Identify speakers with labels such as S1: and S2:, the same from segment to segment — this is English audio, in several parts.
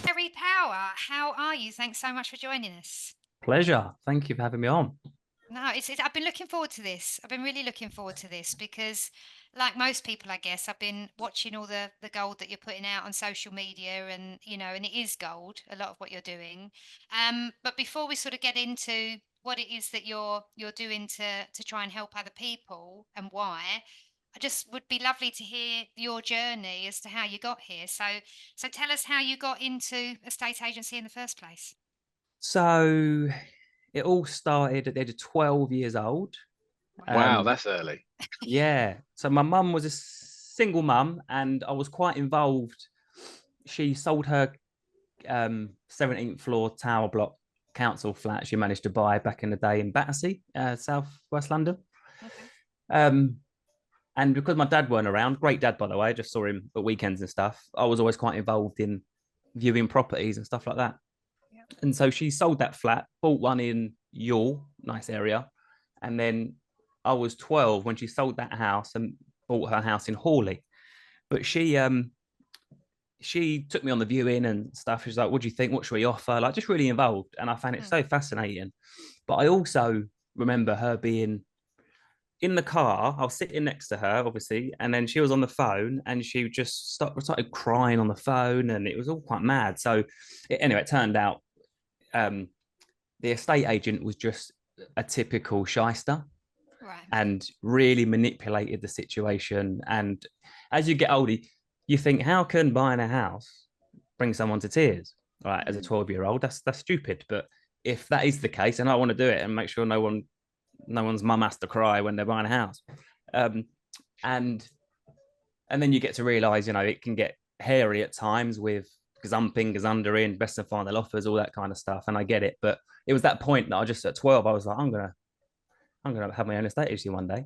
S1: Harry Power, how are you? Thanks so much for joining us.
S2: Pleasure. Thank you for having me on.
S1: No, I've been looking forward to this. I've been really looking forward to this because, like most people, I guess, I've been watching all the gold that you're putting out on social media, and and it is gold, a lot of what you're doing. But before we sort of get into what it is that you're doing to try and help other people and why, I just would be lovely to hear your journey as to how you got here. So tell us how you got into a state agency in the first place.
S2: So it all started at the age of 12 years old.
S1: Wow.
S3: Wow,
S2: Um,
S3: that's early.
S2: yeah. So my mum was a single mum and I was quite involved. She sold her 17th floor tower block council flat she managed to buy back in the day in Battersea, South West London.
S1: Okay.
S2: Um, and because my dad weren't around, great dad, by the way, I just saw him at weekends and stuff. I was always quite involved in viewing properties and stuff like that.
S1: Yeah.
S2: And so she sold that flat, bought one in Yule, nice area. And then I was 12 when she sold that house and bought her house in Hawley. But she took me on the viewing and stuff. She's like, "What do you think? What should we offer?" Like, just really involved. And I found it
S1: Mm.
S2: so fascinating. But I also remember her being in the car. I was sitting next to her, obviously, and then she was on the phone and she just started crying on the phone, and it was all quite mad. So, anyway, it turned out um, the estate agent was just a typical shyster
S1: Right.
S2: and really manipulated the situation. And as you get older, you think, how can buying a house bring someone to tears? Right, as a
S1: Mm.
S2: 12-year-old, that's stupid. But if that is the case, and I want to do it and make sure no one's mum has to cry when they're buying a house, um, and and then you get to realize, it can get hairy at times with gazumping, gazundering, best and final offers, all that kind of stuff. And I get it, but it was that point that I just at 12, I was like, I'm gonna have my own estate agency one day.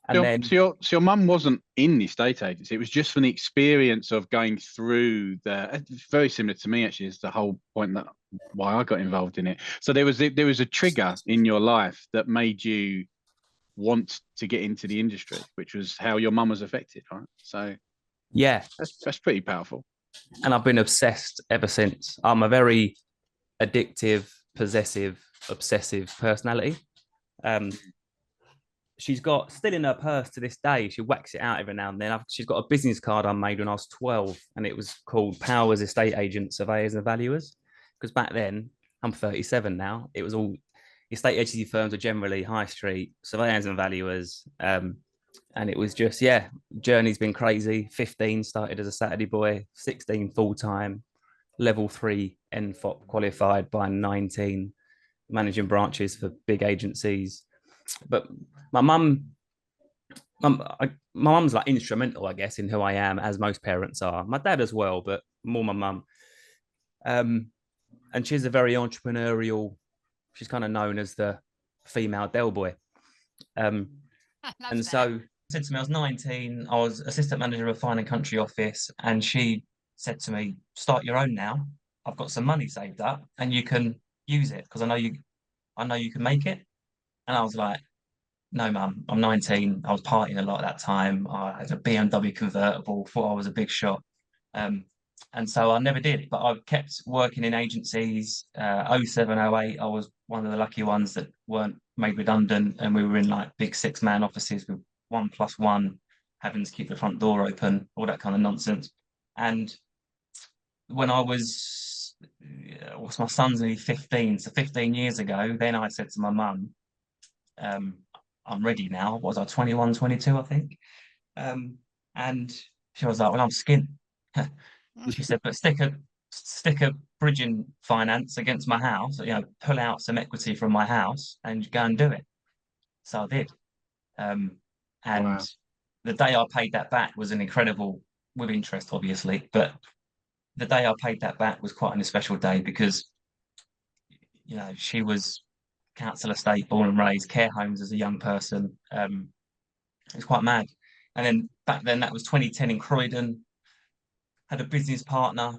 S2: And then
S3: So your mum wasn't in the estate agency. It was just from the experience of going through it's very similar to me actually. Is the whole point that why I got involved in it. So there was a trigger in your life that made you want to get into the industry, which was how your mum was affected, right? So
S2: yeah,
S3: that's pretty powerful.
S2: and I've been obsessed ever since. I'm a very addictive, possessive, obsessive personality. Um, she's got still in her purse to this day. She whacks it out every now and then. She's got a business card I made when I was 12, and it was called Powers Estate Agents, Surveyors and Valuers. Because back then, I'm 37 now. It was all estate agency firms are generally high street surveyors and valuers. And it was just, yeah, journey's been crazy. 15 started as a Saturday boy, 16 full time, level 3 NFOP qualified by 19, managing branches for big agencies. But my mum, my mum's like instrumental, I guess, in who I am, as most parents are. My dad as well, but more my mum. Um, and she's a very entrepreneurial. She's kind of known as the female Del Boy. Um,
S1: I love
S2: and
S1: that.
S2: so said to me, I was 19, I was assistant manager of a fine and country office, and she said to me, "Start your own now. I've got some money saved up, and you can use it because I know you can make it." And I was like, "No, mum, I'm 19. I was partying a lot at that time. I had a BMW convertible, thought I was a big shot." Um, and so I never did, but I kept working in agencies. 07, 08, I was one of the lucky ones that weren't made redundant, and we were in like big 6-man offices with 1+1, having to keep the front door open, all that kind of nonsense. And when I was, what's my son's only 15, so 15 years ago, then I said to my mum, um, "I'm ready now." Was I 21, 22, I think? Um, and she was like, "Well, I'm skint."
S1: Mm.
S2: She said, "But stick a bridging finance against my house, pull out some equity from my house and go and do it." So I did. And
S3: Wow.
S2: the day I paid that back was an incredible, with interest, obviously, but the day I paid that back was quite a special day because, she was council estate, born and raised, care homes as a young person. It was quite mad. And then back then, that was 2010 in Croydon, had a business partner,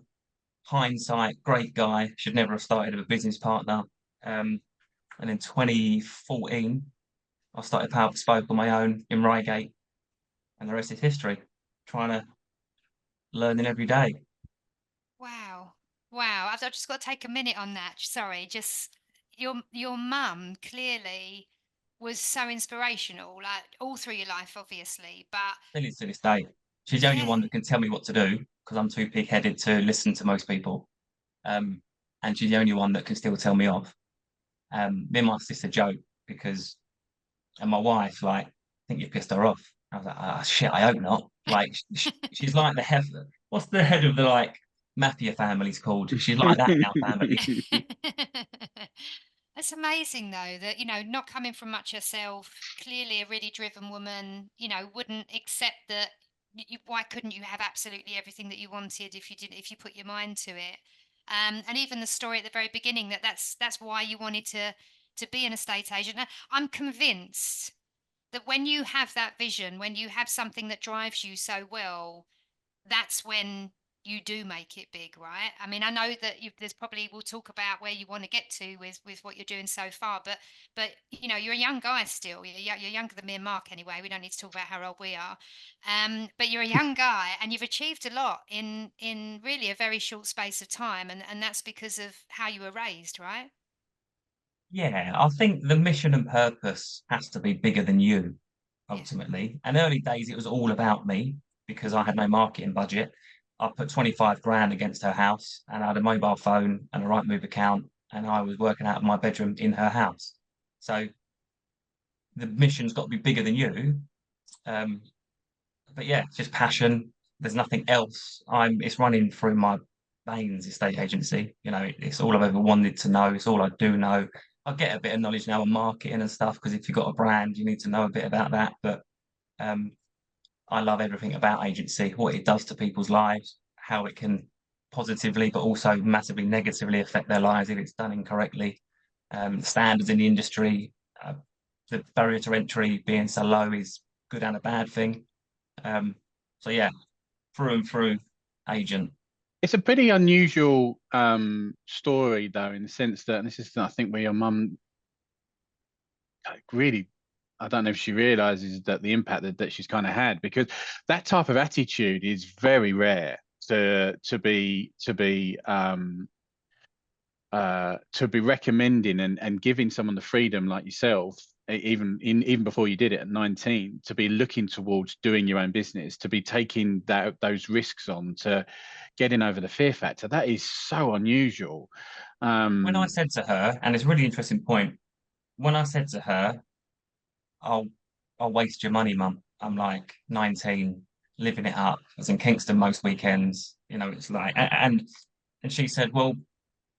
S2: hindsight, great guy, should never have started with a business partner. And in 2014, I started Power Bespoke on my own in Reigate. and the rest is history. Trying to learning every day.
S1: Wow. Wow. I've just got to take a minute on that. Sorry, just your mum clearly was so inspirational, like all through your life, obviously. But
S2: Still is to this day. She's the only
S1: yeah.
S2: one that can tell me what to do because I'm too pig-headed to listen to most people. And she's the only one that can still tell me off. Me and my sister joke because, and my wife, like, I think you pissed her off. I was like, ah, shit, I hope not. Like, she's like the head. What's the head of the like mafia family's called? She's like that in our family.
S1: That's amazing, though, that, not coming from much herself, clearly a really driven woman, wouldn't accept that. Why couldn't you have absolutely everything that you wanted if you put your mind to it? And even the story at the very beginning that's why you wanted to be an estate agent. Now, I'm convinced that when you have that vision, when you have something that drives you so well, that's when you do make it big, right? I mean, I know that there's probably we'll talk about where you want to get to with what you're doing so far, but you're a young guy still. You're younger than me and Mark anyway. We don't need to talk about how old we are, but you're a young guy and you've achieved a lot in really a very short space of time, and that's because of how you were raised, right?
S2: Yeah, I think the mission and purpose has to be bigger than you,
S1: Yeah.
S2: ultimately. And early days, it was all about me because I had no marketing budget. I put 25 grand against her house and I had a mobile phone and a Rightmove account, and I was working out of my bedroom in her house. So the mission's got to be bigger than you. Um, but yeah, it's just passion. There's nothing else. It's running through my veins, estate agency. It's all I've ever wanted to know. It's all I do know. I get a bit of knowledge now on marketing and stuff because if you've got a brand, you need to know a bit about that. But um, I love everything about agency, what it does to people's lives, how it can positively but also massively negatively affect their lives if it's done incorrectly. Standards in the industry, the barrier to entry being so low is good and a bad thing. So yeah, through and through agent.
S3: It's a pretty unusual story, though, in the sense that, and this is, I think, where your mum really, I don't know if she realizes that the impact that she's kind of had, because that type of attitude is very rare to be recommending and giving someone the freedom like yourself, even before you did it at 19, to be looking towards doing your own business, to be taking those risks on, to getting over the fear factor. That is so unusual.
S2: When I said to her, and it's a really interesting point, when I said to her, I'll I'll waste your money, mum. I'm like 19, living it up. I was in Kingston most weekends. It's like and she said, well,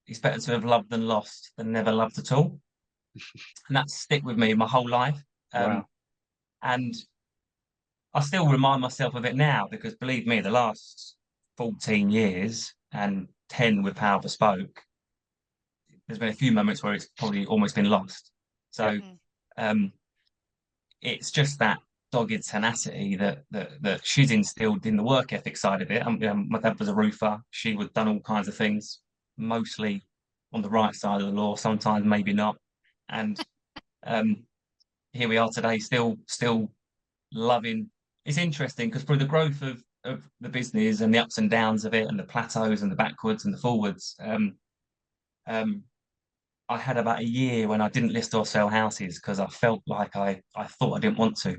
S2: it's better to have loved than lost than never loved at all. And that's stick with me my whole life.
S3: Wow.
S2: And I still remind myself of it now because believe me, the last 14 years and 10 with Power Bespoke, there's been a few moments where it's probably almost been lost.
S3: Yeah.
S2: So um, it's just that dogged tenacity that she's instilled in the work ethic side of it. My dad was a roofer. She would done all kinds of things, mostly on the right side of the law, sometimes maybe not. And um, here we are today, still loving. It's interesting because through the growth of the business and the ups and downs of it and the plateaus and the backwards and the forwards, um, I had about a year when I didn't list or sell houses because I felt like I thought I didn't want to.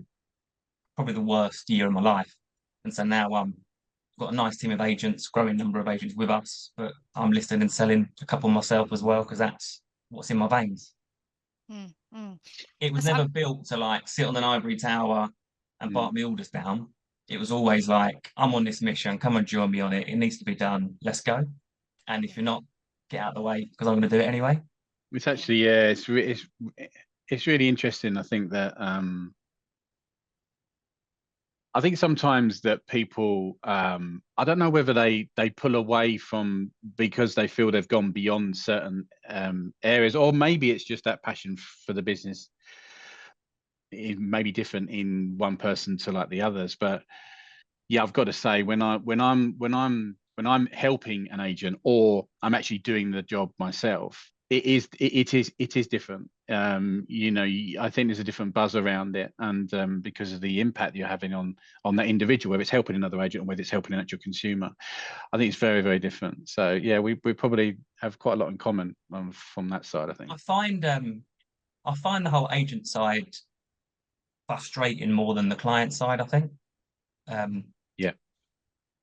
S2: Probably the worst year of my life. And so now got a nice team of agents, growing number of agents with us, but I'm listing and selling a couple myself as well because that's what's in my veins.
S1: Mm, mm.
S2: It was
S1: That's,
S2: never built to like sit on an ivory tower and
S3: Mm.
S2: bark my orders down. It was always like, I'm on this mission, come and join me on it. It needs to be done. Let's go. And if
S1: yeah,
S2: you're not, get out of the way because I'm going to do it anyway.
S3: It's
S1: yeah.
S3: actually, yeah, it's really interesting. I think that I think sometimes that people, I don't know whether they pull away from because they feel they've gone beyond certain areas, or maybe it's just that passion for the business. It may be different in one person to like the others, but yeah, I've got to say when I'm helping an agent or I'm actually doing the job myself, it is different. I think there's a different buzz around it, and because of the impact you're having on that individual, whether it's helping another agent or whether it's helping an actual consumer, I think it's very, very different. So yeah, we probably have quite a lot in common from that side, I think.
S4: I find the whole agent side frustrating more than the client side, I think.
S3: Yeah.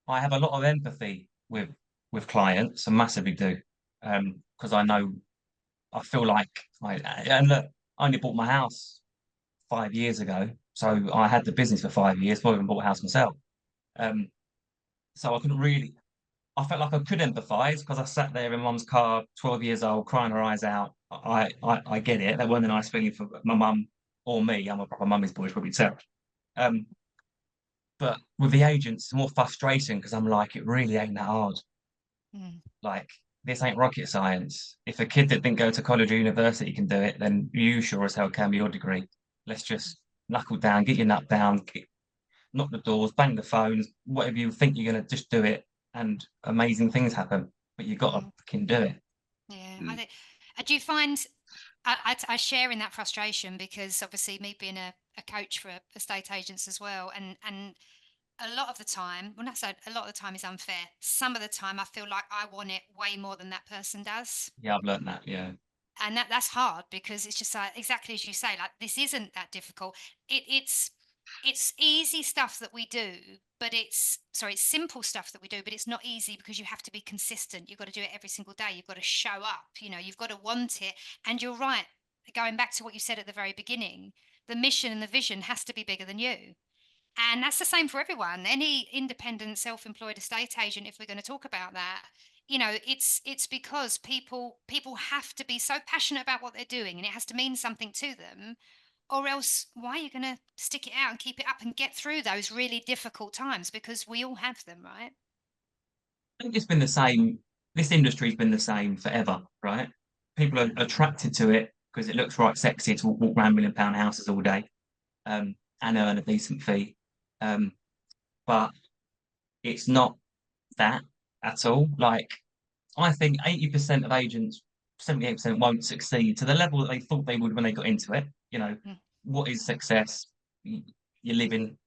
S4: I have a lot of empathy with clients, and massively do, because I feel like and look, I only bought my house 5 years ago, so I had the business for 5 years before I even bought a house myself. So I felt like I could empathise because I sat there in mum's car, 12 years old, crying her eyes out. I get it. That wasn't a nice feeling for my mum or me. I'm a proper mummy's boy, probably tell. But with the agents, it's more frustrating because I'm like, it really ain't that hard.
S1: Mm.
S4: Like, this ain't rocket science. If a kid that didn't go to college or university can do it, then you sure as hell can with your degree. Let's just knuckle down, get your nut down, knock the doors, bang the phones, whatever you think you're going to, just do it, and amazing things happen. But you've got to fucking do it.
S1: Yeah, I think. Do you find I share in that frustration because obviously me being a coach for estate agents as well, and a lot of the time, well, not so a lot of the time is unfair. Some of the time, I feel like I want it way more than that person does.
S4: Yeah, I've learned that. Yeah.
S1: And that's hard because it's just like exactly as you say, like this isn't that difficult. It's easy stuff that we do, but it's simple stuff that we do, but it's not easy because you have to be consistent. You've got to do it every single day. You've got to show up, you've got to want it. And you're right, going back to what you said at the very beginning, the mission and the vision has to be bigger than you. And that's the same for everyone. Any independent, self-employed estate agent, if we're going to talk about that, it's because people have to be so passionate about what they're doing, and it has to mean something to them, or else why are you going to stick it out and keep it up and get through those really difficult times? Because we all have them, right?
S4: I think it's been the same. This industry's been the same forever, right? People are attracted to it because it looks right sexy to walk around £1 million houses all day, and earn a decent fee. But it's not that at all. Like, I think 80% of agents, 78% won't succeed to the level that they thought they would when they got into it.
S1: Mm.
S4: What is success? You're living,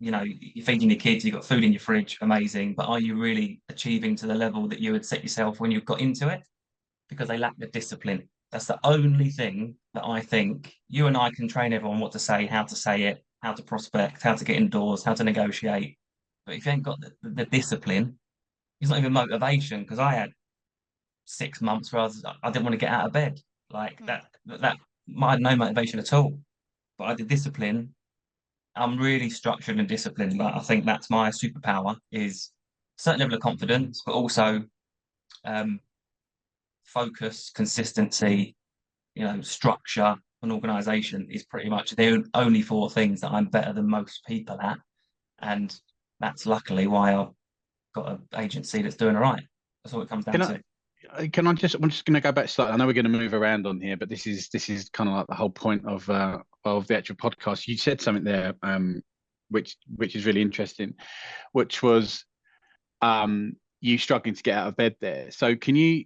S4: you're feeding your kids, you've got food in your fridge, amazing. But are you really achieving to the level that you had set yourself when you got into it? Because they lack the discipline. That's the only thing that I think you and I can train everyone what to say, how to prospect, how to get indoors, how to negotiate. But if you ain't got the discipline, it's not even motivation. Because I had 6 months where I didn't want to get out of bed. Like
S1: Mm.
S4: that I had no motivation at all. But I did discipline. I'm really structured and disciplined. Like, I think that's my superpower, is a certain level of confidence, but also focus, consistency, structure and organization is pretty much the only four things that I'm better than most people at. And that's luckily why I've got an agency that's doing all right. That's all it comes down to.
S3: I'm just going to go back slightly. I know we're going to move around on here, but this is kind of like the whole point of the actual podcast. You said something there, which is really interesting, which was you struggling to get out of bed there. So can you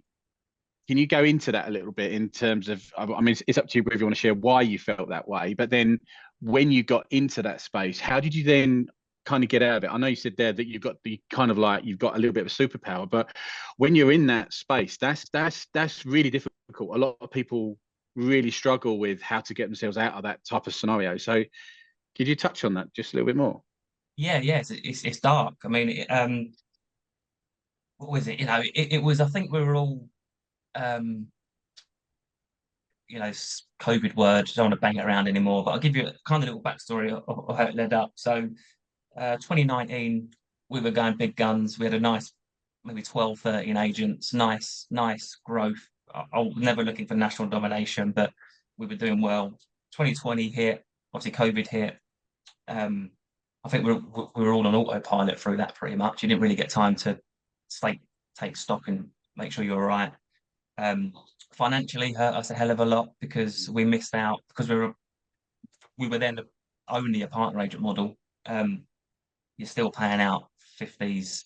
S3: go into that a little bit in terms of, I mean, it's up to you whether you want to share why you felt that way, but then when you got into that space, how did you then kind of get out of it? I know you said there that you've got you've got a little bit of a superpower, but when you're in that space, that's really difficult. A lot of people really struggle with how to get themselves out of that type of scenario. So could you touch on that just a little bit more?
S4: Yeah, it's dark. I mean, what was it? It was, I think we were all, COVID word, don't want to bang it around anymore, but I'll give you a kind of little backstory of how it led up. So 2019, we were going big guns. We had a nice, maybe 12, 13 agents, nice growth. I was never looking for national domination, but we were doing well. 2020 hit, obviously COVID hit. I think we were all on autopilot through that pretty much. You didn't really get time to take stock and make sure you're all right. Financially hurt us a hell of a lot because we missed out, because we were then only a partner agent model. You're still paying out 50s,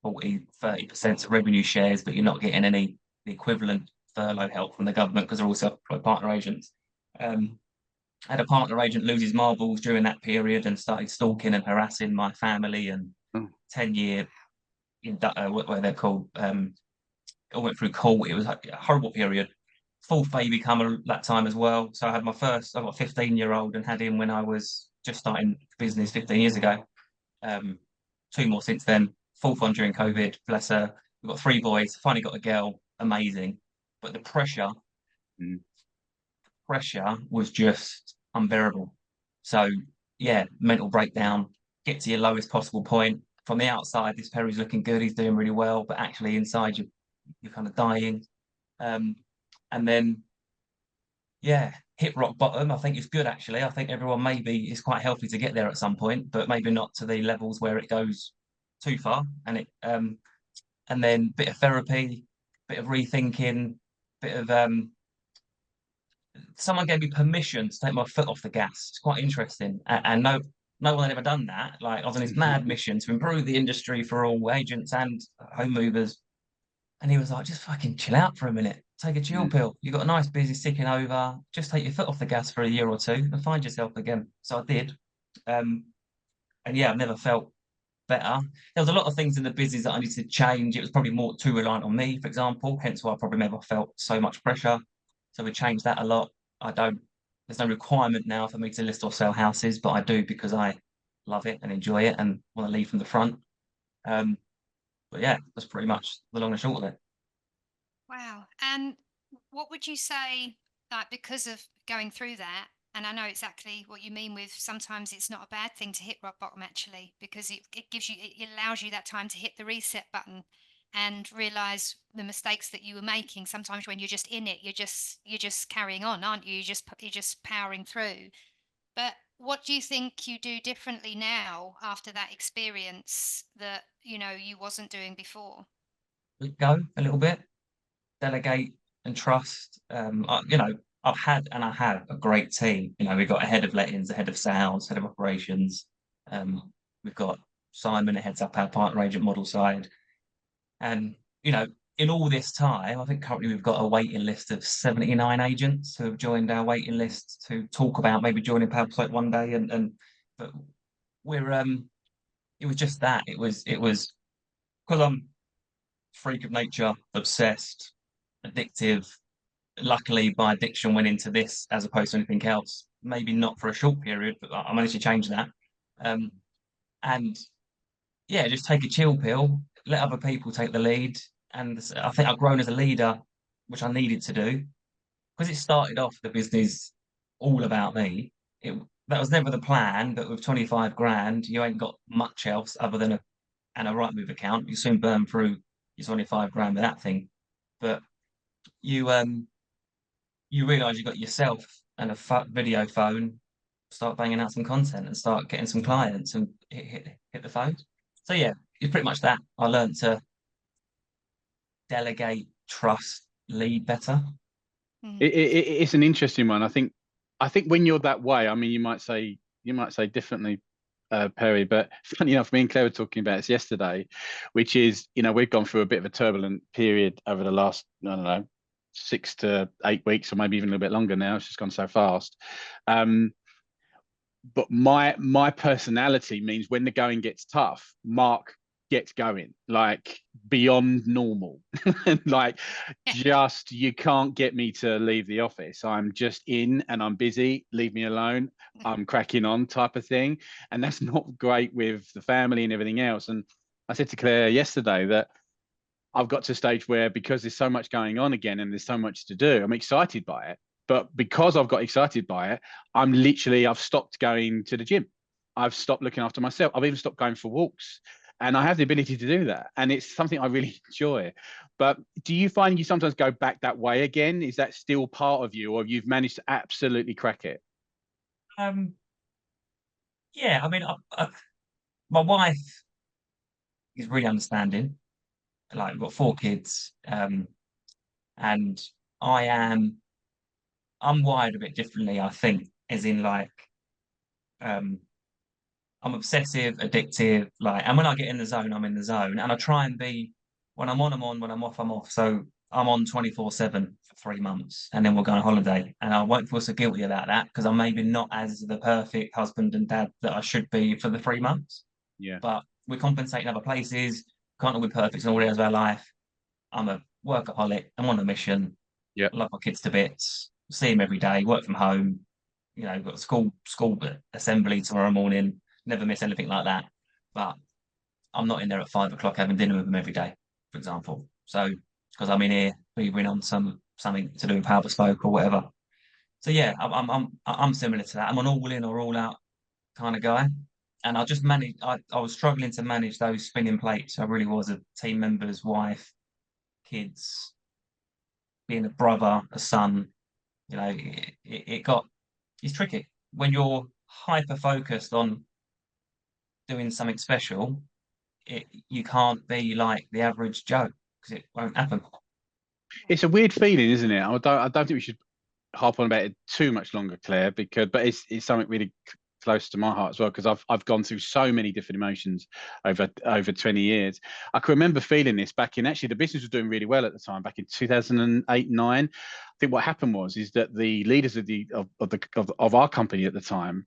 S4: 40, 30% of revenue shares, but you're not getting any the equivalent furlough help from the government because they're all self-employed partner agents. Had a partner agent lose his marbles during that period and started stalking and harassing my family, and 10-year, what they're called, I went through court. It was a horrible period. Fourth baby come that time as well. So I got a 15-year-old and had him when I was just starting business 15 years ago. 2 more since then. Fourth one during COVID, bless her. We've got 3 boys, finally got a girl, amazing. But the pressure was just unbearable. So yeah, mental breakdown, get to your lowest possible point. From the outside, this Perry's looking good, he's doing really well, but actually inside you're kind of dying. And then yeah, hit rock bottom. I think it's good actually. I think everyone maybe is quite healthy to get there at some point, but maybe not to the levels where it goes too far. And then bit of therapy, bit of rethinking, bit of someone gave me permission to take my foot off the gas. It's quite interesting, and no one had ever done that. Like I was on this mad mission to improve the industry for all agents and home movers, and he was like, "Just fucking chill out for a minute. Take a chill pill. You've got a nice business ticking over. Just take your foot off the gas for a year or 2 and find yourself again." So I did, and yeah, I've never felt better. There was a lot of things in the business that I needed to change. It was probably more too reliant on me, for example, hence why I probably never felt so much pressure. So we changed that a lot. There's no requirement now for me to list or sell houses, but I do because I love it and enjoy it and want to lead from the front. But yeah, that's pretty much the long and short of it.
S1: Wow. And what would you say, like, because of going through that? And I know exactly what you mean with sometimes it's not a bad thing to hit rock bottom actually, because it gives you, it allows you that time to hit the reset button and realize the mistakes that you were making. Sometimes when you're just in it, you're just carrying on, aren't you? You're just powering through. But what do you think you do differently now after that experience that, you wasn't doing before?
S4: Let go a little bit, delegate and trust. I've had and I have a great team. We've got a head of lettings, a head of sales, head of operations. We've got Simon, who heads up our partner agent model side. And, in all this time, I think currently we've got a waiting list of 79 agents who have joined our waiting list to talk about maybe joining PowerPoint one day. But we're, it was just that. It was because I'm freak of nature, obsessed, addictive. Luckily, my addiction went into this as opposed to anything else. Maybe not for a short period, but I managed to change that. And yeah, just take a chill pill, let other people take the lead. And I think I've grown as a leader, which I needed to do because it started off the business all about me. That was never the plan, but with 25 grand, you ain't got much else other than a Rightmove account. You soon burn through your 25 grand with that thing. But you realise you've got yourself and a video phone, start banging out some content and start getting some clients and hit the phone. So yeah, it's pretty much that. I learned to delegate, trust, lead better.
S3: It's an interesting one. I think when you're that way, I mean, you might say differently, Perry, but funny enough, me and Claire were talking about this yesterday, which is, we've gone through a bit of a turbulent period over the last, I don't know, 6 to 8 weeks, or maybe even a little bit longer now. It's just gone so fast. But my personality means when the going gets tough, Mark gets going, like beyond normal. Like just, you can't get me to leave the office. I'm just in and I'm busy, leave me alone, I'm cracking on type of thing. And that's not great with the family and everything else. And I said to Claire yesterday that I've got to a stage where, because there's so much going on again and there's so much to do, I'm excited by it. But because I've got excited by it, I've stopped going to the gym. I've stopped looking after myself. I've even stopped going for walks. And I have the ability to do that. And it's something I really enjoy. But do you find you sometimes go back that way again? Is that still part of you, or you've managed to absolutely crack it?
S4: Yeah, I mean, my wife is really understanding. Like, we've got 4 kids, and I'm wired a bit differently, I think, as in like, I'm obsessive, addictive, like, and when I get in the zone, I'm in the zone, and I try and be, when I'm on, I'm on, when I'm off, I'm off. So I'm on 24/7 for 3 months, and then we'll go on holiday. And I won't feel so guilty about that because I'm maybe not as the perfect husband and dad that I should be for the 3 months.
S3: Yeah.
S4: But we compensate in other places. Can't all be perfect in all areas of our life. I'm a workaholic. I'm on a mission.
S3: Yeah.
S4: Love my kids to bits. See them every day. Work from home. You know, got school assembly tomorrow morning. Never miss anything like that. But I'm not in there at 5 o'clock having dinner with them every day, for example. So because I'm in here beavering on something to do with Power Bespoke or whatever. So yeah, I'm similar to that. I'm an all in or all out kind of guy. And I just managed, I was struggling to manage those spinning plates. I really was, a team member's wife, kids, being a brother, a son. You know, it's tricky when you're hyper focused on doing something special. You can't be like the average Joe because it won't happen.
S3: It's a weird feeling, isn't it? I don't think we should harp on about it too much longer, Claire, but it's something really close to my heart as well, because I've gone through so many different emotions over 20 years. I can remember feeling this back in, actually the business was doing really well at the time, back in 2008, 9. I think what happened is that the leaders of our company at the time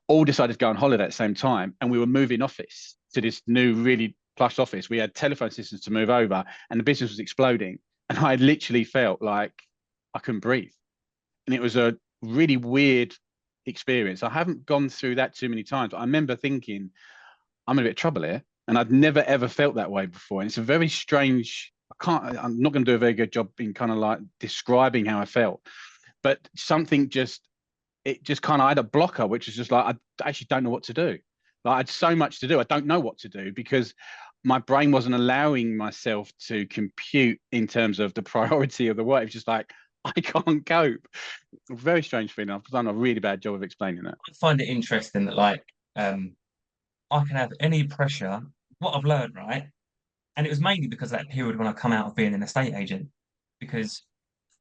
S3: all decided to go on holiday at the same time, and we were moving office to this new really plush office. We had telephone systems to move over, and the business was exploding, and I literally felt like I couldn't breathe. And it was a really weird experience. I haven't gone through that too many times, but I remember thinking, I'm in a bit of trouble here. And I'd never ever felt that way before. And it's a very strange, I'm not going to do a very good job in kind of like describing how I felt, but it just kind of, I had a blocker, which is just like, I actually don't know what to do. Like, I had so much to do. I don't know what to do because my brain wasn't allowing myself to compute in terms of the priority of the work. It's just like, I can't cope. Very strange feeling. I've done a really bad job of explaining that.
S4: I find it interesting that like I can have any pressure. What I've learned, right? And it was mainly because of that period when I come out of being an estate agent, because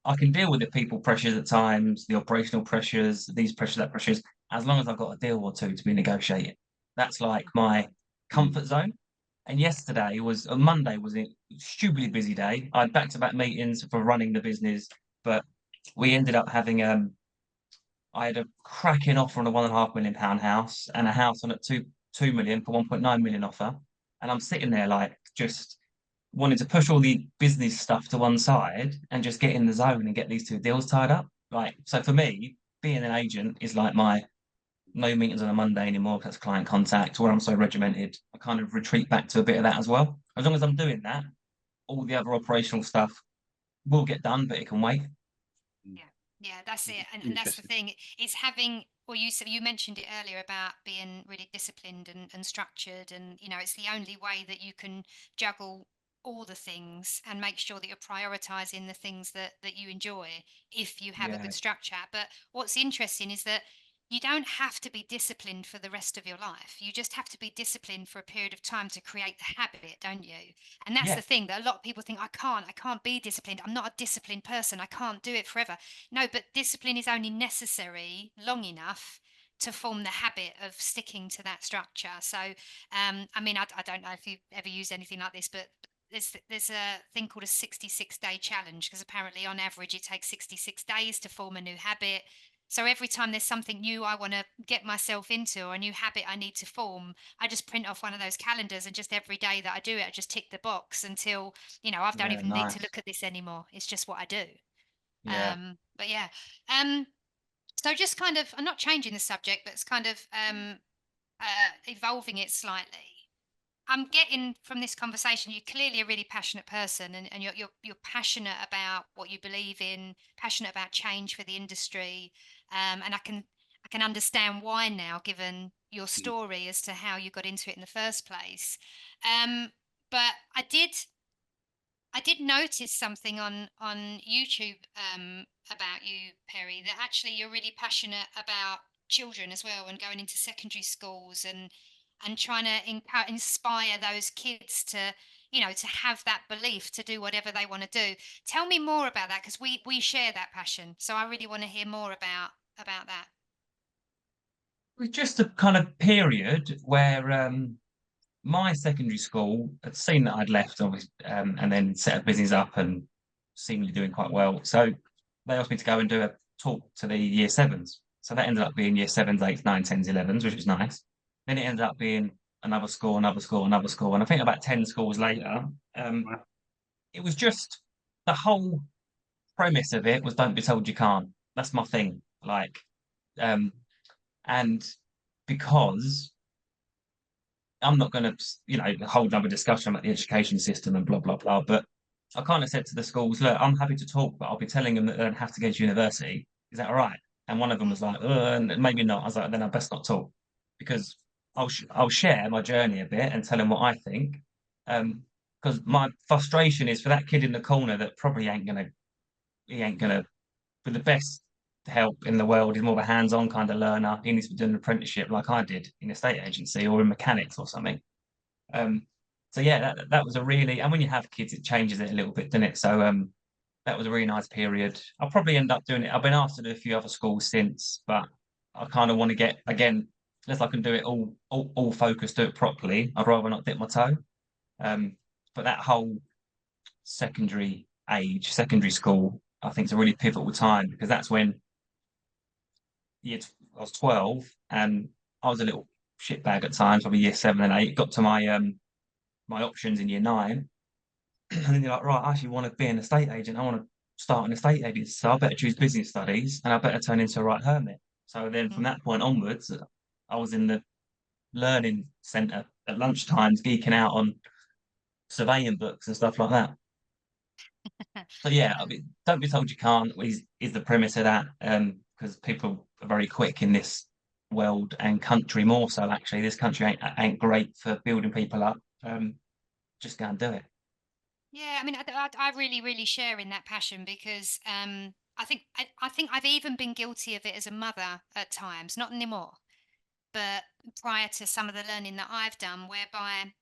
S4: I can deal with the people pressures at times, the operational pressures, these pressures, that pressures, as long as I've got a deal or two to be negotiating. That's like my comfort zone. And yesterday on Monday was a stupidly busy day. I had back-to-back meetings for running the business, but we ended up having I had a cracking offer on a £1.5 million house and a house on at 2 million for 1.9 million offer. And I'm sitting there like just wanting to push all the business stuff to one side and just get in the zone and get these two deals tied up. Like, so for me, being an agent is like my no meetings on a Monday anymore because that's client contact, where I'm so regimented. I kind of retreat back to a bit of that as well. As long as I'm doing that, all the other operational stuff will get done, but it can wait.
S1: Yeah, that's it. And that's the thing. It's having, well, you mentioned it earlier about being really disciplined and structured. And, you know, it's the only way that you can juggle all the things and make sure that you're prioritizing the things that you enjoy if you have a good structure. But what's interesting is that you don't have to be disciplined for the rest of your life. You just have to be disciplined for a period of time to create the habit, don't you? And that's the thing, that a lot of people think, I can't be disciplined. I'm not a disciplined person. I can't do it forever. No, but discipline is only necessary long enough to form the habit of sticking to that structure. So, I mean, I don't know if you've ever used anything like this, but there's a thing called a 66-day challenge, because apparently on average it takes 66 days to form a new habit. So every time there's something new I want to get myself into, or a new habit I need to form, I just print off one of those calendars, and just every day that I do it, I just tick the box until, I don't even need to look at this anymore. It's just what I do.
S4: Yeah.
S1: But yeah. Um, so just kind of, I'm not changing the subject, but it's kind of evolving it slightly. I'm getting from this conversation, you're clearly a really passionate person, and you're passionate about what you believe in, passionate about change for the industry, and I can understand why now, given your story as to how you got into it in the first place. But I did notice something on YouTube about you, Perry, that actually you're really passionate about children as well, and going into secondary schools and trying to inspire those kids to to have that belief to do whatever they want to do. Tell me more about that, because we share that passion. So I really want to hear more about that.
S4: It was just a kind of period where my secondary school had seen that I'd left, obviously, and then set a business up and seemingly doing quite well. So they asked me to go and do a talk to the year sevens. So that ended up being year sevens, eights, nine, tens, 11s, which was nice. Then it ended up being another school, another school, another school. And I think about 10 schools later, it was just the whole premise of it was don't be told you can't. That's my thing. Like, and because I'm not going to, hold another discussion about the education system and blah, blah, blah. But I kind of said to the schools, look, I'm happy to talk, but I'll be telling them that they don't have to go to university. Is that all right? And one of them was like, and maybe not. I was like, then I best not talk because I'll share my journey a bit and tell them what I think. Because my frustration is for that kid in the corner that probably he ain't gonna, for the best help in the world, he's more of a hands-on kind of learner. He needs to be doing an apprenticeship like I did in a state agency or in mechanics or something. So yeah, that was a really, and when you have kids, it changes it a little bit, doesn't it? So that was a really nice period. I'll probably end up doing it. I've been asked to do a few other schools since, but I kind of want to get again, unless I can do it all focused, do it properly. I'd rather not dip my toe. But that whole secondary school, I think is a really pivotal time because that's when I was 12 and I was a little shitbag at times, probably year 7 and 8. Got to my options in year 9, and then you're like, right, I actually want to be an estate agent. I want to start an estate agency, so I better choose business studies and I better turn into a right hermit. So then from that point onwards, I was in the learning centre at lunchtimes, geeking out on surveying books and stuff like that. So yeah, I mean, don't be told you can't is the premise of that, because people are very quick in this world and country more so. Actually, this country ain't great for building people up. Just go and do it.
S1: Yeah, I mean, I really, really share in that passion because I think I've even been guilty of it as a mother at times, not anymore, but prior to some of the learning that I've done, whereby,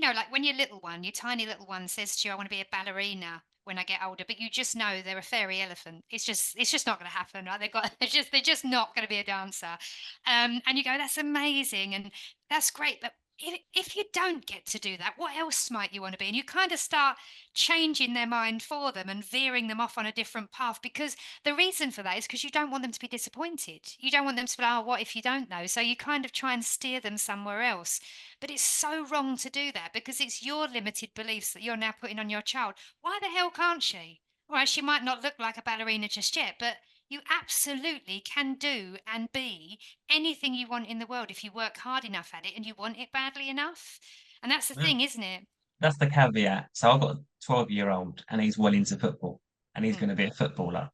S1: like when your little one, your tiny little one says to you, I want to be a ballerina when I get older, but you just know they're a fairy elephant. It's just not going to happen, right? They're just not going to be a dancer. And you go, that's amazing. And that's great. But if you don't get to do that, what else might you want to be? And you kind of start changing their mind for them and veering them off on a different path because the reason for that is because you don't want them to be disappointed. You don't want them to be like, oh, what if you don't know? So you kind of try and steer them somewhere else. But it's so wrong to do that because it's your limited beliefs that you're now putting on your child. Why the hell can't she? All right, she might not look like a ballerina just yet, but you absolutely can do and be anything you want in the world if you work hard enough at it and you want it badly enough. And that's the
S4: Yeah.
S1: thing, isn't it?
S4: That's the caveat. So I've got a 12-year-old and he's well into football and he's
S1: Mm.
S4: going to be a footballer.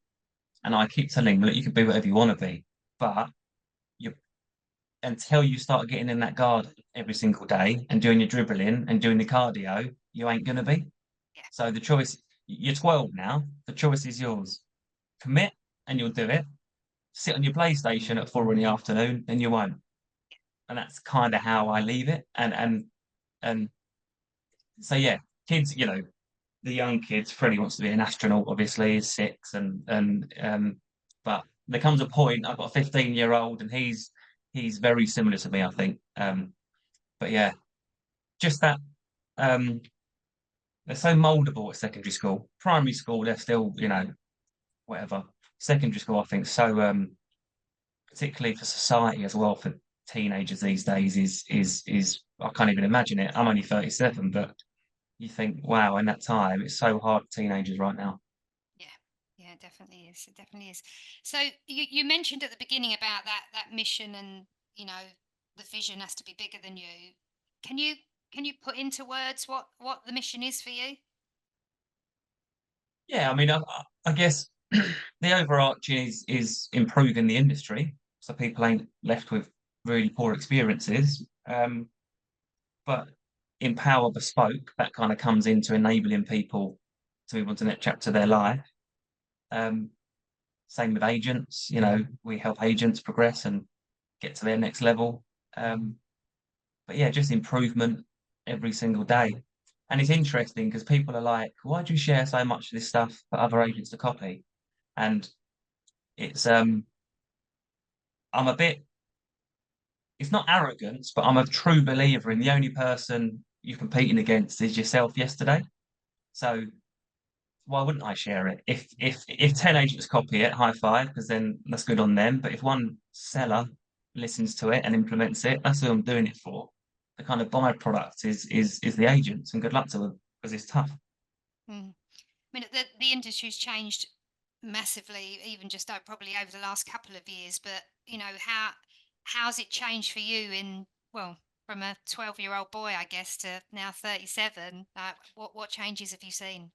S4: And I keep telling him, look, you can be whatever you want to be, but you until you start getting in that garden every single day and doing your dribbling and doing the cardio, you ain't going to be.
S1: Yeah.
S4: So the choice, you're 12 now, the choice is yours. Commit and you'll do it. Sit on your PlayStation at 4 in the afternoon and you won't. And that's kind of how I leave it. And so yeah, kids, the young kids, Freddie wants to be an astronaut, obviously, he's 6 but there comes a point, I've got a 15-year-old and he's very similar to me, I think. But yeah, just that they're so moldable at secondary school. Primary school, they're still, whatever. Secondary school, I think, so particularly for society as well, for teenagers these days, is I can't even imagine it. I'm only 37, but you think, wow, in that time, it's so hard for teenagers right now.
S1: Yeah, yeah, it definitely is. It definitely is. So you mentioned at the beginning about that mission and the vision has to be bigger than you. Can you can you put into words what the mission is for you?
S4: Yeah, I mean, I guess the overarching is improving the industry, so people ain't left with really poor experiences. But in Power Bespoke, that kind of comes into enabling people to move on to the next chapter of their life. Same with agents, we help agents progress and get to their next level. But yeah, just improvement every single day. And it's interesting because people are like, why do you share so much of this stuff for other agents to copy? And it's I'm a bit it's not arrogance, but I'm a true believer in the only person you're competing against is yourself yesterday. So why wouldn't I share it? If 10 agents copy it, high five, because then that's good on them. But if one seller listens to it and implements it, that's who I'm doing it for. The kind of byproduct is the agents, and good luck to them because it's tough.
S1: Mm. I mean, the industry's changed massively, even just probably over the last couple of years. But you know, how's it changed for you in, well, from a 12-year-old boy, I guess, to now 37? What changes have you seen?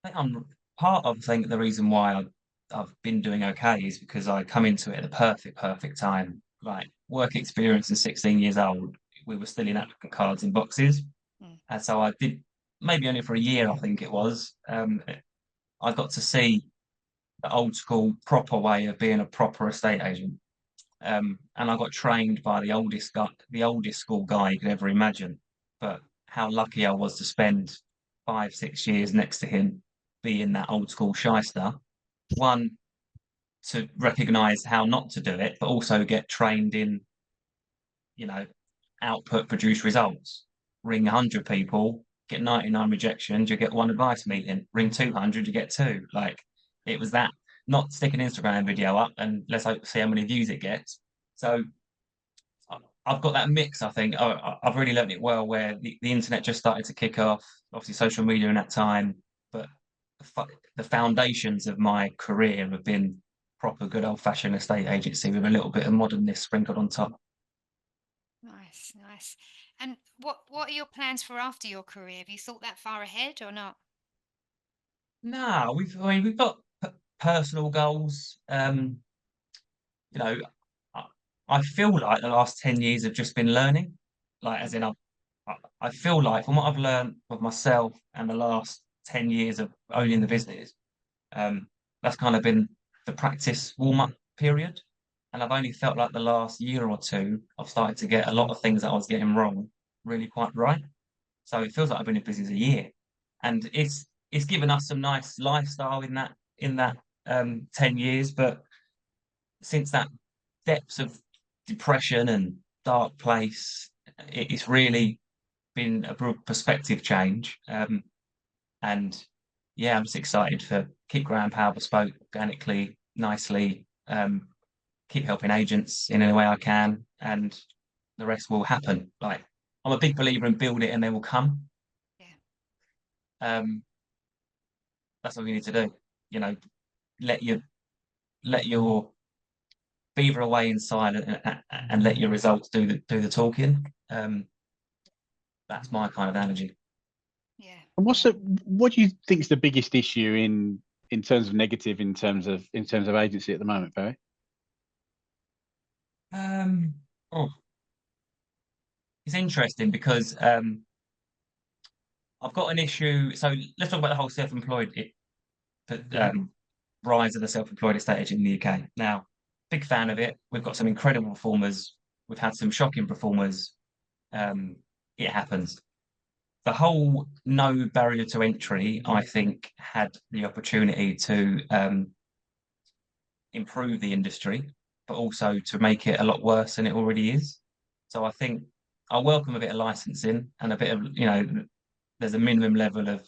S4: I think I'm part of, I think, the reason why I've been doing okay is because I come into it at the perfect time. Like work experience at 16 years old, we were still in applicant cards in boxes.
S1: Mm.
S4: And so I did, maybe only for a year, I think it was. I got to see the old school proper way of being a proper estate agent. And I got trained by the oldest school guy you could ever imagine. But how lucky I was to spend 5, 6 years next to him, being that old school shyster. One, to recognise how not to do it, but also get trained in, you know, output, produce results. Ring 100 people, get 99 rejections, you get one advice meeting. Ring 200, you get two. Like it was that, not stick an Instagram video up and let's hope see how many views it gets. So I've got that mix, I think. I've really learned it well where the internet just started to kick off, obviously social media in that time, but the foundations of my career have been proper good old-fashioned estate agency with a little bit of modernness sprinkled on top.
S1: Nice, nice. And what are your plans for after your career? Have you thought that far ahead or not?
S4: No, we've got personal goals. You know, I, I feel like the last 10 years have just been learning. Like as
S1: Mm.
S4: in I feel like from what I've learned of myself and the last 10 years of owning the business, um, that's kind of been the practice warm-up period. And I've only felt like the last year or two, I've started to get a lot of things that I was getting wrong really quite right. So it feels like I've been in business a year. And it's given us some nice lifestyle in that 10 years. But since that depths of depression and dark place, it's really been a broad perspective change. And yeah, I'm just excited for keep growing Power Bespoke organically, nicely, keep helping agents in any way I can, and the rest will happen. Like I'm a big believer in build it and they will come.
S1: Yeah.
S4: Um, that's what we need to do. You know, let your let your beaver away inside and let your results do the talking. That's my kind of analogy.
S1: Yeah.
S3: And
S1: Yeah.
S3: what do you think is the biggest issue in terms of negative in terms of agency at the moment, Barry?
S4: Oh, it's interesting because I've got an issue. So let's talk about the whole self-employed rise of the self-employed estate agent in the UK. Now, big fan of it. We've got some incredible performers. We've had some shocking performers. It happens. The whole no barrier to entry, I think, had the opportunity to improve the industry, but also to make it a lot worse than it already is. So I think I welcome a bit of licensing and a bit of, there's a minimum level of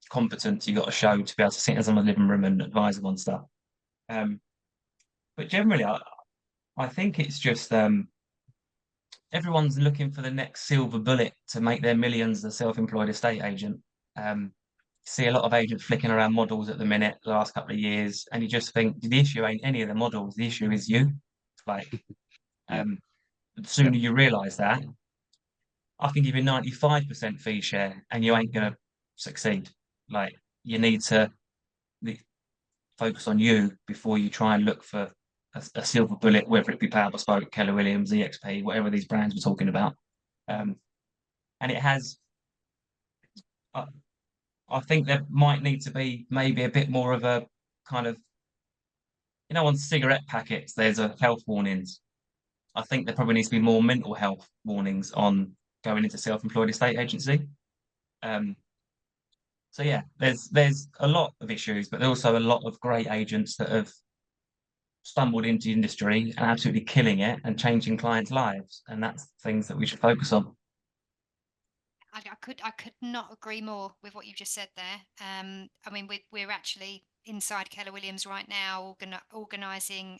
S4: competence you got to show to be able to sit in someone's living room and advise them on stuff. But generally, I think it's just everyone's looking for the next silver bullet to make their millions as a self-employed estate agent. See a lot of agents flicking around models at the minute, the last couple of years, and you just think the issue ain't any of the models, the issue is you. Like,
S3: Yeah.
S4: The sooner you realise that, I can give you 95% fee share and you ain't gonna succeed. Like, you need to focus on you before you try and look for a silver bullet, whether it be Power Bespoke, Keller Williams, EXP, whatever these brands we're talking about. And it has, I think there might need to be maybe a bit more of a kind of, on cigarette packets, there's a health warnings. I think there probably needs to be more mental health warnings on going into self-employed estate agency. So yeah, there's a lot of issues, but there's also a lot of great agents that have stumbled into the industry and absolutely killing it and changing clients' lives. And that's things that we should focus on.
S1: I could not agree more with what you just said there. I mean, we're actually inside Keller Williams right now, organising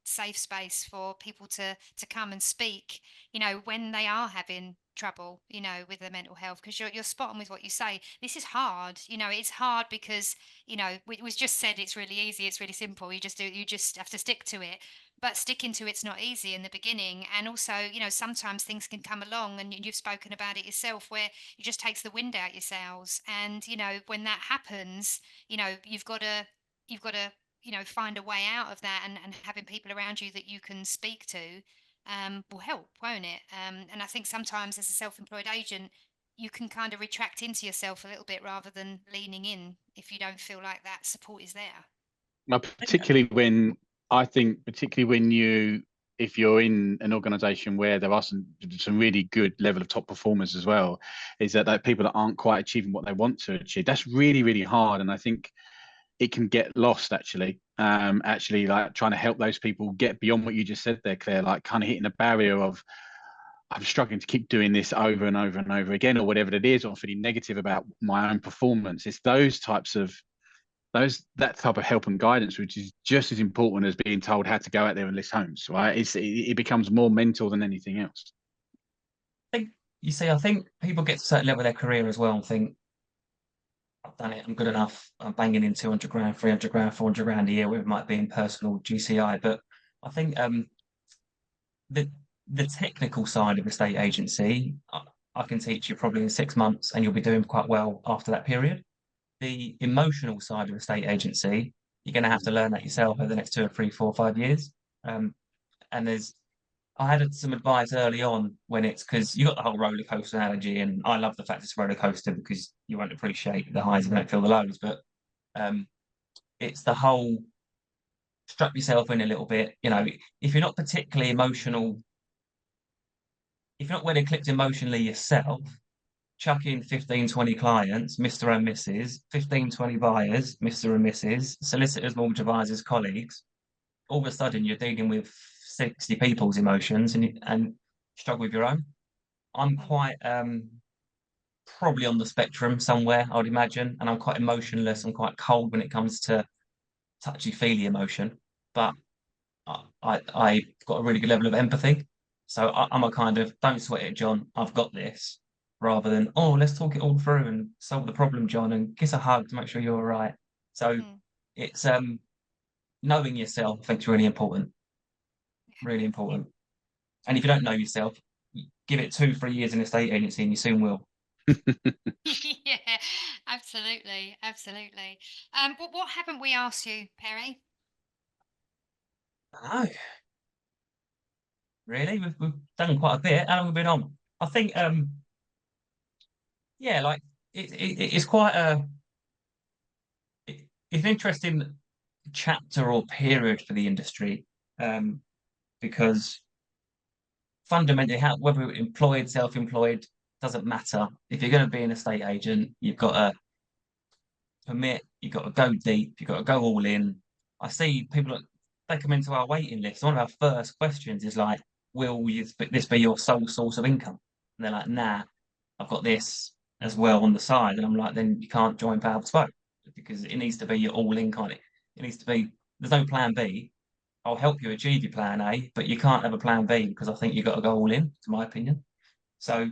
S1: safe space for people to come and speak. You know, when they are having trouble, you know, with their mental health, because you're spot on with what you say. This is hard. You know, it's hard because it was just said it's really easy, it's really simple. You just have to stick to it, but sticking to it's not easy in the beginning. And also, sometimes things can come along, and you've spoken about it yourself, where it just takes the wind out your sails. And when that happens, you've got to find a way out of that, and having people around you that you can speak to will help, won't it? And I think sometimes as a self-employed agent, you can kind of retract into yourself a little bit rather than leaning in if you don't feel like that support is there.
S3: Now, particularly when if you're in an organization where there are some really good level of top performers as well, is that people that aren't quite achieving what they want to achieve, that's really, really hard. And I think it can get lost actually like trying to help those people get beyond what you just said there, Claire, like kind of hitting a barrier of, I'm struggling to keep doing this over and over and over again, or whatever it is, or I'm feeling negative about my own performance. It's that type of help and guidance, which is just as important as being told how to go out there and list homes, right? It becomes more mental than anything else.
S4: I think people get to a certain level of their career as well and think, I've done it, I'm good enough, I'm banging in 200 grand, 300 grand, 400 grand a year, whether it might be in personal GCI. But I think the technical side of estate agency, I can teach you probably in 6 months, and you'll be doing quite well after that period. The emotional side of estate agency, you're going to have to learn that yourself over the next 2 or 3, 4, 5 years. And I had some advice early on, when it's because you got the whole roller coaster analogy, and I love the fact it's a roller coaster because you won't appreciate the highs and don't feel the lows. But it's the whole strap yourself in a little bit. If you're not particularly emotional, if you're not well equipped emotionally yourself, chuck in 15, 20 clients, Mr. and Mrs., 15, 20 buyers, Mr. and Mrs., solicitors, mortgage advisors, colleagues. All of a sudden, you're dealing with 60 people's emotions, and struggle with your own. I'm quite probably on the spectrum somewhere, I would imagine, and I'm quite emotionless and quite cold when it comes to touchy-feely emotion. But I've got a really good level of empathy. So I'm a kind of, don't sweat it, John, I've got this, rather than, oh, let's talk it all through and solve the problem, John, and kiss a hug to make sure you're all right. So it's knowing yourself, I think, is really important. Really important. And if you don't know yourself, give it 2-3 years in a estate agency and you soon will.
S1: Yeah, absolutely. What haven't we asked you, Perry?
S4: Oh, really? We've done quite a bit. How long have we been on? I think, yeah, like it's quite it's an interesting chapter or period for the industry, because fundamentally, whether we're employed, self-employed, doesn't matter. If you're going to be an estate agent, you've got to commit, you've got to go deep, you've got to go all in. I see people, they come into our waiting list. One of our first questions is like, will this be your sole source of income? And they're like, nah, I've got this as well on the side. And I'm like, then you can't join Power Bespoke, because it needs to be your all in kind of, it needs to be, there's no plan B. I'll help you achieve your plan A, but you can't have a plan B, because I think you've got to go all in, to my opinion. So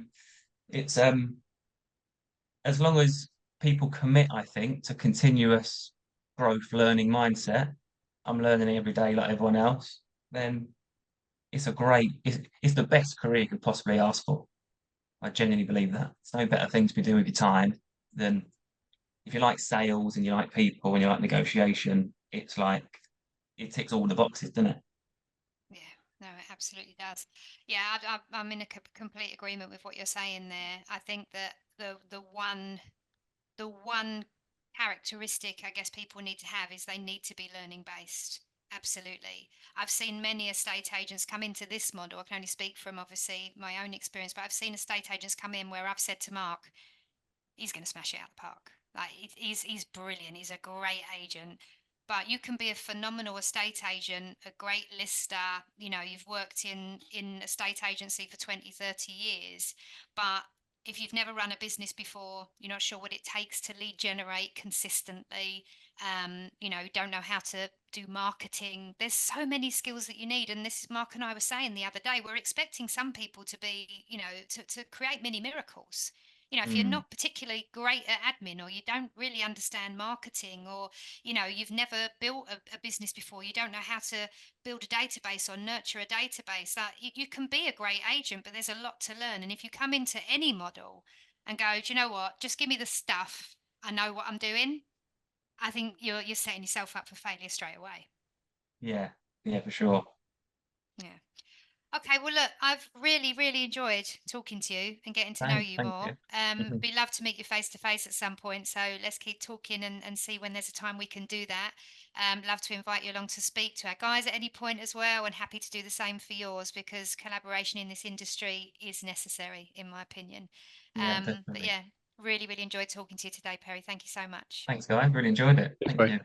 S4: it's as long as people commit, I think, to continuous growth, learning mindset, I'm learning every day like everyone else, then it's the best career you could possibly ask for. I genuinely believe that. There's no better thing to be doing with your time than, if you like sales and you like people and you like negotiation, it's like, it ticks all the boxes, doesn't it?
S1: Yeah, no, it absolutely does. Yeah, I'm in a complete agreement with what you're saying there. I think that the one characteristic I guess people need to have is they need to be learning based. Absolutely. I've seen many estate agents come into this model. I can only speak from obviously my own experience, but I've seen estate agents come in where I've said to Mark, he's going to smash it out of the park. Like he's brilliant. He's a great agent. but you can be a phenomenal estate agent, a great lister. You know, you've worked in estate agency for 20, 30 years, but if you've never run a business before, you're not sure what it takes to lead generate consistently, you know, don't know how to do marketing. There's so many skills that you need. And this is Mark and I were saying the other day, we're expecting some people to be, you know, to create mini miracles. You know, if you're
S4: Mm.
S1: not particularly great at admin, or you don't really understand marketing, or, you know, you've never built a business before, you don't know how to build a database or nurture a database, that you can be a great agent, but there's a lot to learn. And if you come into any model and go, do you know what, just give me the stuff, I know what I'm doing, I think you're setting yourself up for failure straight away.
S4: Yeah, yeah, for sure.
S1: Yeah. Okay, well, look, I've really, really enjoyed talking to you and getting to know you
S4: Thank
S1: more.
S4: you. Mhm.
S1: We'd love to meet you face to face at some point. So let's keep talking and see when there's a time we can do that. Love to invite you along to speak to our guys at any point as well, and happy to do the same for yours, because collaboration in this industry is necessary, in my opinion.
S4: Yeah,
S1: But
S4: definitely.
S1: yeah, really, really enjoyed talking to you today, Perry. Thank you so much.
S4: Thanks, guys. Really enjoyed it.
S3: Cheers,
S4: Thank
S3: both.
S4: you.